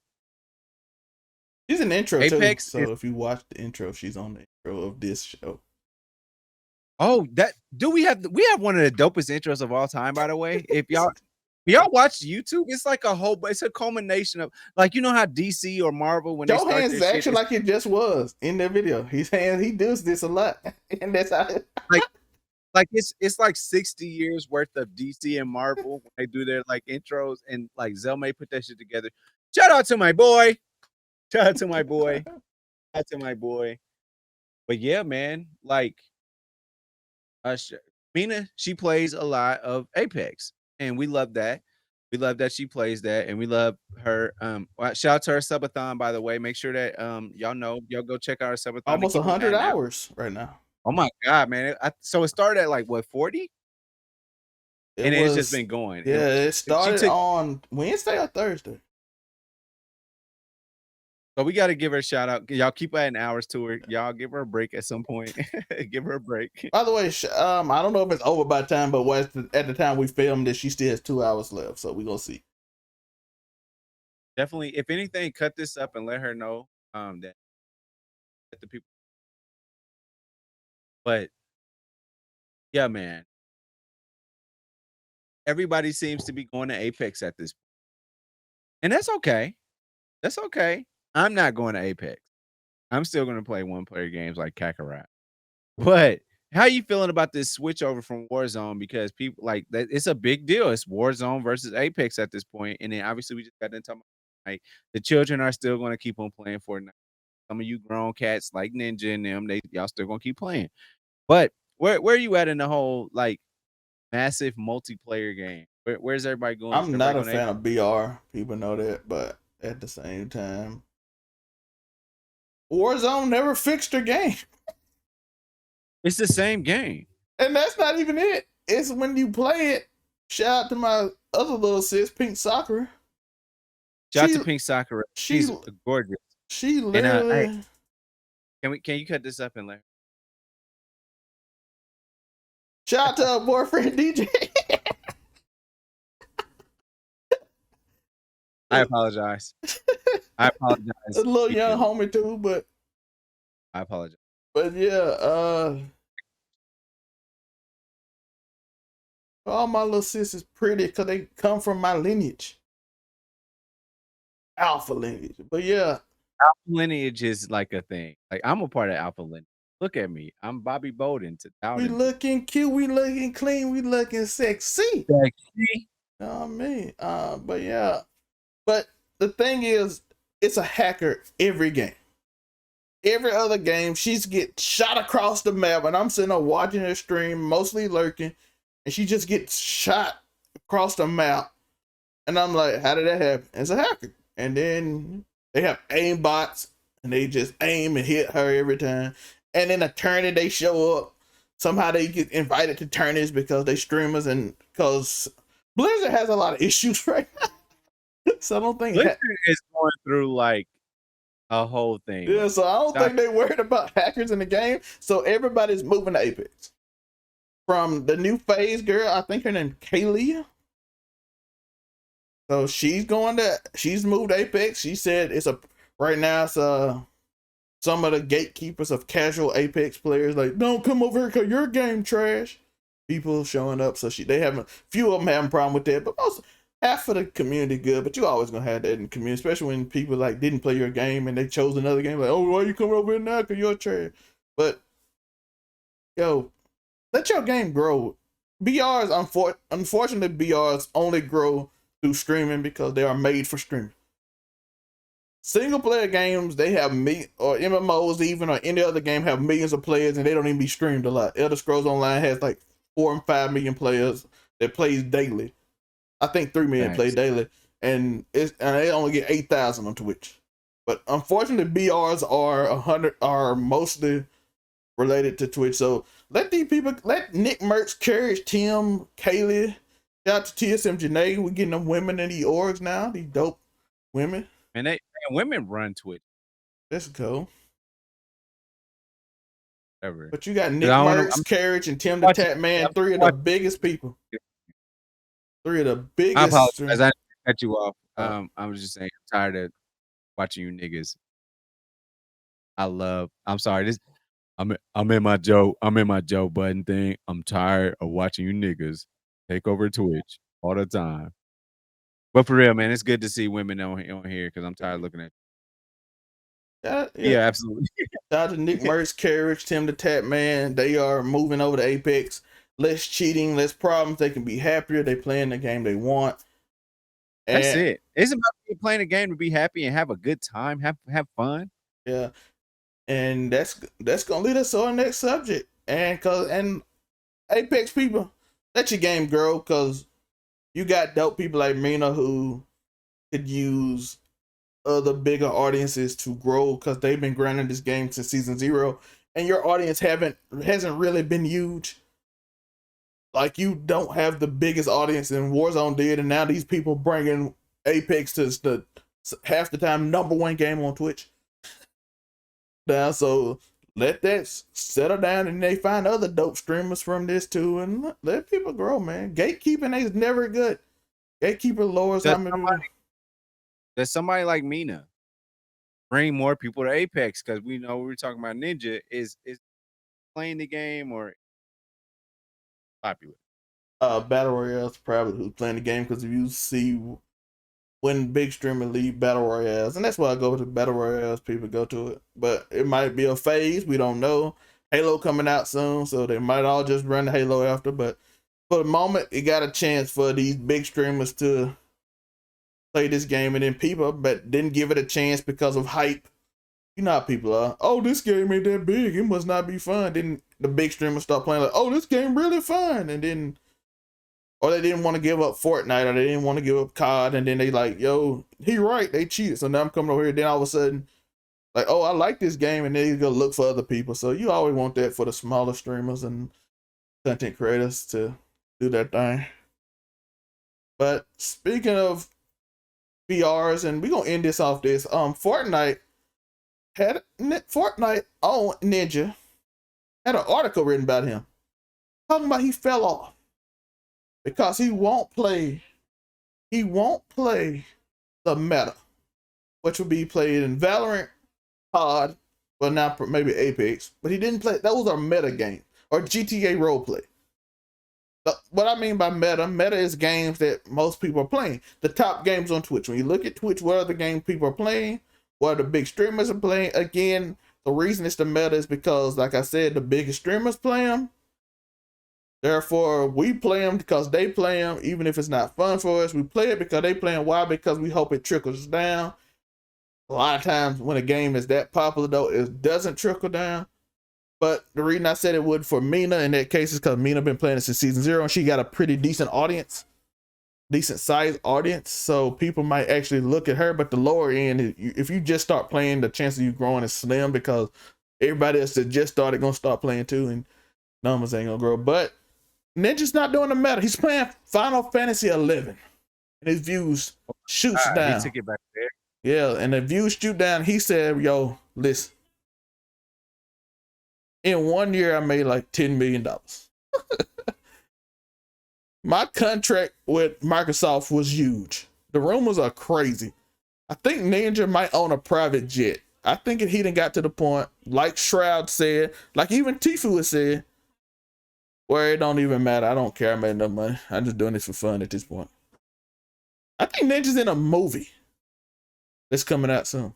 she's an intro Apex too. So if you watch the intro, she's on the intro of this show. Oh, we have one of the dopest intros of all time, by the way. If y'all watch YouTube, it's like it's a culmination of, like, you know how DC or Marvel when Joe they start hands action like it just was in that video. He does this a lot, and that's how like it's like 60 years worth of DC and Marvel when they do their like intros, and like Zelmay put that shit together. Shout out to my boy. Shout out to my boy. Shout out to my boy. But yeah, man, like Mina, she plays a lot of Apex, and we love that. We love that she plays that, and we love her. Shout out to her subathon, by the way. Make sure that y'all go check out her subathon. Almost 100 hours right now. Oh my god, man! So it started at like what 40, It and it's just was, been going. And yeah, it she started took. on Wednesday or Thursday. So we got to give her a shout out. Y'all keep adding hours to her. Y'all give her a break at some point. Give her a break. By the way, I don't know if it's over by time, but at the time we filmed this, she still has 2 hours left, so we gonna see. Definitely, if anything, cut this up and let her know that the people. But yeah, man, everybody seems to be going to Apex at this, and that's okay. That's okay. I'm not going to Apex. I'm still going to play one player games like Kakarot. But how you feeling about this switch over from Warzone? Because people like that, it's a big deal. It's Warzone versus Apex at this point, and then obviously we just got into like the children are still going to keep on playing Fortnite. Some of you grown cats like Ninja and them, y'all still gonna keep playing. But where are you at in the whole like massive multiplayer game? Where's everybody going? I'm not Everybody a going to fan of BR. People know that, but at the same time, Warzone never fixed their game. It's the same game. And that's not even it. It's when you play it. Shout out to my other little sis, Pink Sakura. Shout out to Pink Sakura. She's gorgeous. She And literally. can you cut this up and let? Shout out to her boyfriend DJ. I apologize. I apologize. A little young homie too, but I apologize. But yeah, all my little sis is pretty because they come from my lineage. Alpha lineage. But yeah. Alpha lineage is like a thing. Like I'm a part of Alpha lineage. Look at me. I'm Bobby Bowden. We looking cute, we looking clean, we looking sexy. Sexy. You know what I mean? But yeah. But the thing is, it's a hacker every game. Every other game, she's get shot across the map, and I'm sitting there watching her stream, mostly lurking, and she just gets shot across the map. And I'm like, how did that happen? It's a hacker. And then they have aim bots, and they just aim and hit her every time. And in a tourney, they show up. Somehow they get invited to tourneys because they streamers, and because Blizzard has a lot of issues right now. So I don't think Blizzard is going through like a whole thing. Yeah, so I don't think they're worried about hackers in the game. So everybody's moving to Apex. From the new phase girl, I think her name Kaylee. So she's moved to Apex. She said right now it's some of the gatekeepers of casual Apex players like, don't come over here because your game trash. People showing up, so few of them having a problem with that, but half of the community good. But you always gonna have that in the community, especially when people like didn't play your game and they chose another game. Like, oh, why you coming over here now? Because you're trash. But yo, let your game grow. BRs, unfortunately, BRs only grow through streaming because they are made for streaming. Single player games, they have or MMOs even, or any other game have millions of players and they don't even be streamed a lot. Elder Scrolls Online has like 4 and 5 million players that plays daily. I think 3 million play daily, and they only get 8,000 on Twitch. But unfortunately, BRs are mostly related to Twitch. So let these people, let Nick Mertz, Courage, Tim, Kaylee, shout out to TSM Janae. We're getting them women in the orgs now. These dope women. And women run Twitch. That's cool. Ever. But you got Nick Mertz, Courage, and Tim the Tap Man, 3 of the biggest people. 3 of the biggest. I apologize. I cut you off. I was just saying, I'm tired of watching you niggas. I'm sorry. I'm in my Joe Budden thing. I'm tired of watching you niggas take over Twitch all the time. But for real, man, it's good to see women on here because I'm tired of looking at. Yeah, absolutely. Shout out to Nick Mertz, Courage, Tim the Tap Man. They are moving over to Apex. Less cheating, less problems. They can be happier. They playing the game they want. And that's it. It's about playing a game to be happy and have a good time, have fun. Yeah, and that's gonna lead us to our next subject. And Apex people, let your game grow, because you got dope people like Mina who could use other bigger audiences to grow, because they've been grinding this game since season 0, and your audience hasn't really been huge. Like you don't have the biggest audience in Warzone did, and now these people bringing Apex to the half the time #1 game on Twitch. Now, so let that settle down, and they find other dope streamers from this too, and let people grow, man. Gatekeeping is never good. Gatekeeper lowers how many. Does somebody like Mina bring more people to Apex? Because we know we were talking about Ninja is playing the game or popular. Battle Royale's probably who's playing the game, because if you see when big streamer leave Battle Royales, and that's why I go to Battle Royales, people go to it. But it might be a phase, we don't know. Halo coming out soon, so they might all just run Halo after. But for the moment, it got a chance for these big streamers to play this game, and then people but didn't give it a chance because of hype. You know how people are. Oh, this game ain't that big, it must not be fun. Then the big streamers start playing like, oh, this game really fun, and then or they didn't want to give up Fortnite, or they didn't want to give up COD, and then they like, yo, he right, they cheated. So now I'm coming over here, then all of a sudden, like, oh, I like this game, and then you go look for other people. So you always want that for the smaller streamers and content creators to do that thing. But speaking of VRs, and we're gonna end this off this. Fortnite on Ninja had an article written about him, talking about he fell off because he won't play the meta, which would be played in Valorant, COD, well now maybe Apex, but he didn't play. Those are meta games or GTA roleplay. What I mean by meta is games that most people are playing. The top games on Twitch. When you look at Twitch, what are the games people are playing? What are the big streamers are playing? Again, the reason it's the meta is because, like I said, the biggest streamers play them. Therefore, we play them because they play them. Even if it's not fun for us, we play it because they play them. Why? Because we hope it trickles down. A lot of times when a game is that popular, though, it doesn't trickle down. But the reason I said it would for Mina in that case is because Mina been playing it since season 0, and she got a pretty decent audience, decent sized audience. So people might actually look at her. But the lower end, if you just start playing, the chance of you growing is slim because everybody else that just started gonna start playing too, and numbers ain't gonna grow. But Ninja's not doing the meta. He's playing Final Fantasy 11, and his views shoots down. He took it back there. Yeah, and the views shoot down. He said, "Yo, listen. In 1 year, I made like $10 million. My contract with Microsoft was huge. The rumors are crazy. I think Ninja might own a private jet. I think he done got to the point, like Shroud said, like even Tifu has said, where it don't even matter. I don't care. I made enough money. I'm just doing this for fun at this point. I think Ninja's in a movie that's coming out soon.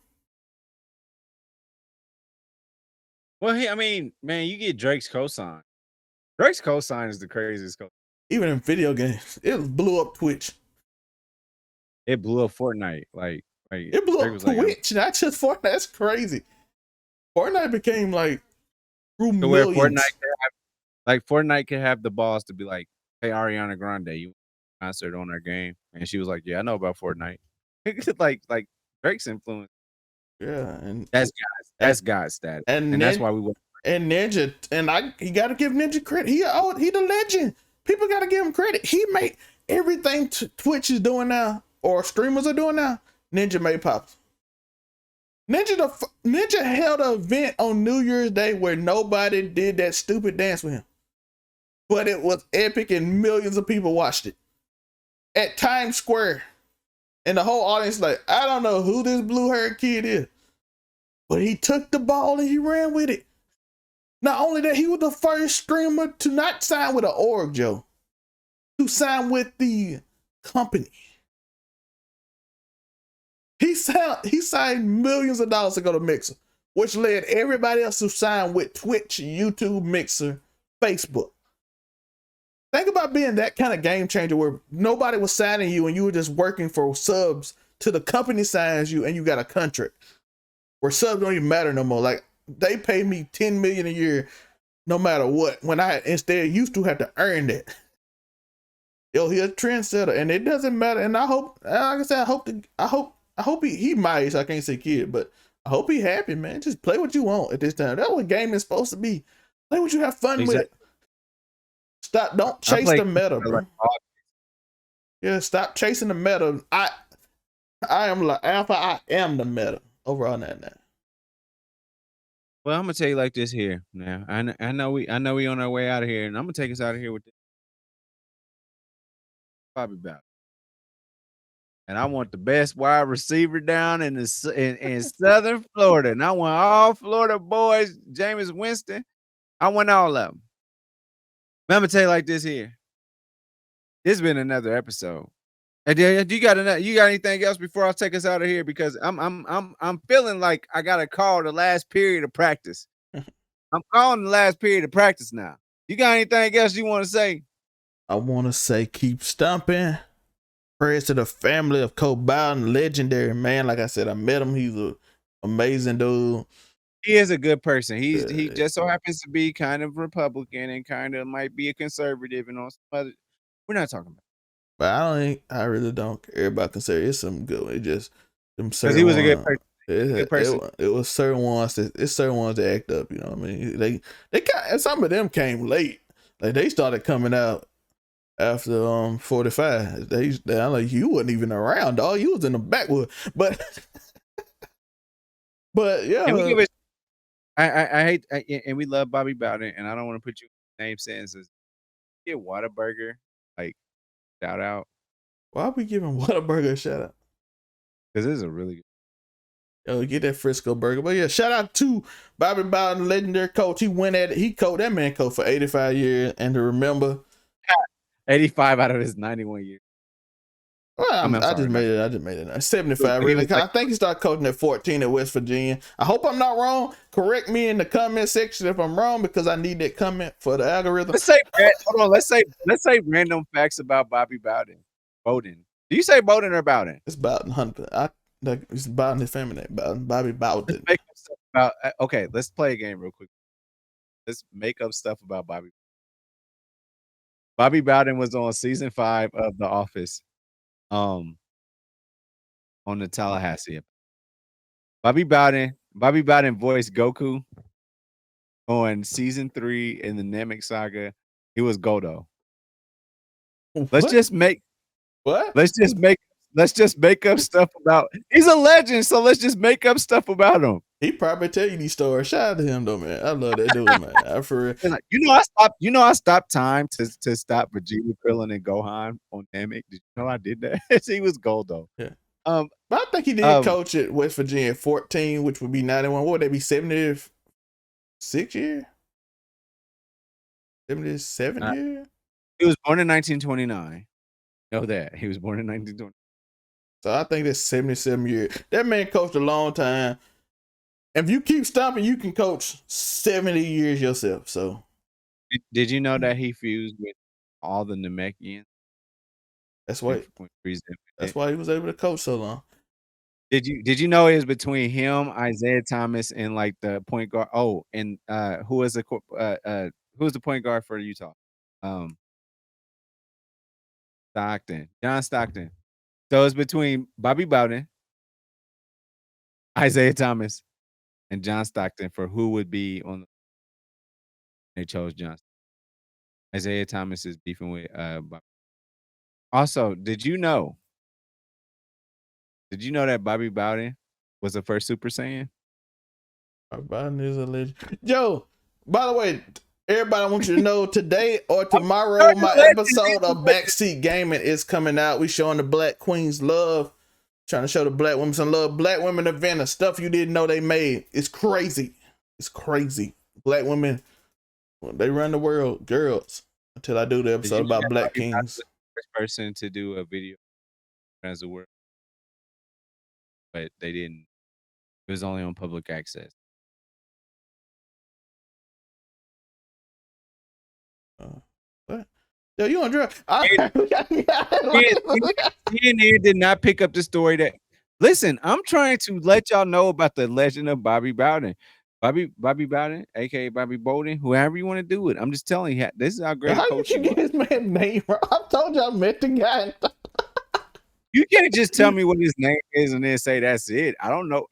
Well, I mean, man, you get Drake's cosign. Drake's cosign is the craziest cosign. Even in video games, it blew up Twitch. It blew up Fortnite. Like it blew up Twitch, not just Fortnite. That's crazy. Fortnite became like through millions. Fortnite could have the balls to be like, hey, Ariana Grande, you want a concert on our game? And she was like, yeah, I know about Fortnite. like Drake's influence. Yeah, and that's God's status, and that's why we went. And Ninja, and you got to give Ninja credit. He the legend. People got to give him credit. He made everything Twitch is doing now, or streamers are doing now. Ninja made pops. Ninja held an event on New Year's Day where nobody did that stupid dance with him, but it was epic and millions of people watched it at Times Square. And the whole audience like, I don't know who this blue-haired kid is, but he took the ball and he ran with it. Not only that, he was the first streamer to not sign with an org, Joe, to sign with the company. He signed millions of dollars to go to Mixer, which led everybody else to sign with Twitch, YouTube, Mixer, Facebook. Think about being that kind of game changer where nobody was signing you and you were just working for subs till the company signs you and you got a contract where subs don't even matter no more. Like, they pay me $10 million a year no matter what, when I instead used to have to earn that. Yo, he's a trendsetter, and it doesn't matter. And I hope, like I said, I hope he my age, I can't say kid, but I hope he happy, man. Just play what you want at this time. That's what gaming is supposed to be. Play what you have fun with. Stop. Don't chase the meta, bro. Like, yeah, stop chasing the meta. I am like alpha. I am the meta over on that now. well, I'm gonna tell you like this here now. I know we on our way out of here, and I'm gonna take us out of here with this. Bobby Bowden. And I want the best wide receiver down in Southern Florida. And I want all Florida boys, Jameis Winston. I want all of them. But I'm gonna tell you like this here. This has been another episode. And do you got anything else before I take us out of here? Because I'm feeling like I gotta call the last period of practice. I'm calling the last period of practice now. You got anything else you want to say? I want to say keep stomping. Prayers to the family of Coach Bowden, legendary man. Like I said, I met him. He's an amazing dude. He is a good person. He just so happens to be kind of Republican and kind of might be a conservative and on some other. We're not talking about. But I really don't care about conservative. It's some good. It just them certain. Because he was a good person. Good person. It was certain ones that act up. You know what I mean? They kind. Some of them came late. Like they started coming out after 45. I'm like, you wasn't even around, dog. You was in the backwood. But yeah. And we give it. I hate and we love Bobby Bowden, and I don't want to put you in the name sentences. Get Whataburger, like shout out. Why are we giving Whataburger a shout out? Because this is a really good. Yo, get that Frisco burger. But yeah, shout out to Bobby Bowden, legendary coach. He went at it. He coached that man coached for 85 years, and to remember 85 out of his 91 years. Well, I just made it. 75, really. I think he started coaching at 14 at West Virginia. I hope I'm not wrong. Correct me in the comment section if I'm wrong, because I need that comment for the algorithm. Let's say random facts about Bobby Bowden. Bowden. Do you say Bowden or Bowden? It's Bowden. It's Bowden, his family name. Bobby Bowden. Let's make up stuff about, okay, let's play a game real quick. Let's make up stuff about Bobby. Bobby Bowden was on season 5 of The Office. On the Tallahassee. Bobby Bowden voiced Goku on season 3 in the Namek saga. He was Godo. Let's just make up stuff about. He's a legend, so let's just make up stuff about him. He probably tell you these stories. Shout out to him though, man. I love that dude, man. For real. I stopped time to stop Vegeta, Krillin, and Gohan on Namek. Did you know I did that? He was gold though. Yeah. But I think he did coach at West Virginia at 14, which would be 91. What would that be? 76 year? 77 year? He was born in 1929. Know that. He was born in 1920. So I think that's 77 years. That man coached a long time. If you keep stomping, you can coach 70 years yourself. So, did you know that he fused with all the Namekians? That's why he was able to coach so long. Did you know it was between him, Isiah Thomas, and like the point guard? Oh, and who was the point guard for Utah? John Stockton. So it's between Bobby Bowden, Isiah Thomas, and John Stockton for who would be on the. They chose John. Isiah Thomas is beefing with Bobby. Also, did you know that Bobby Bowden was the first Super Saiyan? Bobby Bowden is a legend. Joe, by the way, everybody wants you to know today or tomorrow, my episode of Backseat Gaming is coming out. We showing the Black Queens love. Trying to show the Black women some love. Black women event of stuff you didn't know they made. It's crazy. It's crazy. Black women, they run the world. Girls. Until I do the episode about Black Kings. First person to do a video as a word. But they didn't. It was only on public access. What? Yo, you on drugs? CNN did not pick up the story that. Listen, I'm trying to let y'all know about the legend of Bobby Bowden. Bobby Bowden, aka Bobby Bowden, whoever you want to do it. I'm just telling you, this is how great How a coach you get his man name? I told you I met the guy. You can't just tell me what his name is and then say that's it. I don't know.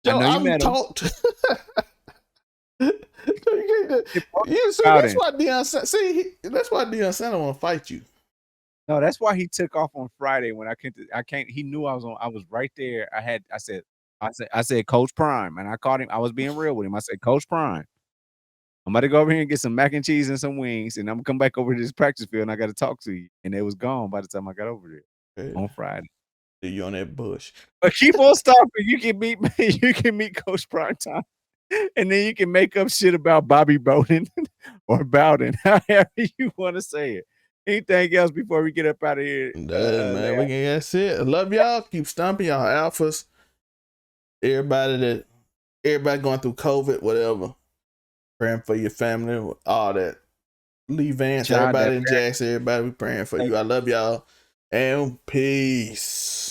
Yo, know you I'm met him. taught. Hey, Bobby You see, Bowden. that's why Deion Sanders want to fight you. No, that's why he took off on Friday when I can't. He knew I was right there. I said, Coach Prime, and I called him. I was being real with him. I said, Coach Prime, I'm about to go over here and get some mac and cheese and some wings, and I'm gonna come back over to this practice field, and I got to talk to you. And it was gone by the time I got over there on Friday. See you on that bush. But keep on stopping. You can meet you can meet Coach Prime Time, and then you can make up shit about Bobby Bowden or Bowden, however you want to say it. Anything else before we get up out of here? Man, that's it. I love y'all. Keep stomping y'all alphas. Everybody going through COVID, whatever. Praying for your family, all that. Lee Vance, everybody in Jackson, everybody, we praying for you. I love y'all. And peace.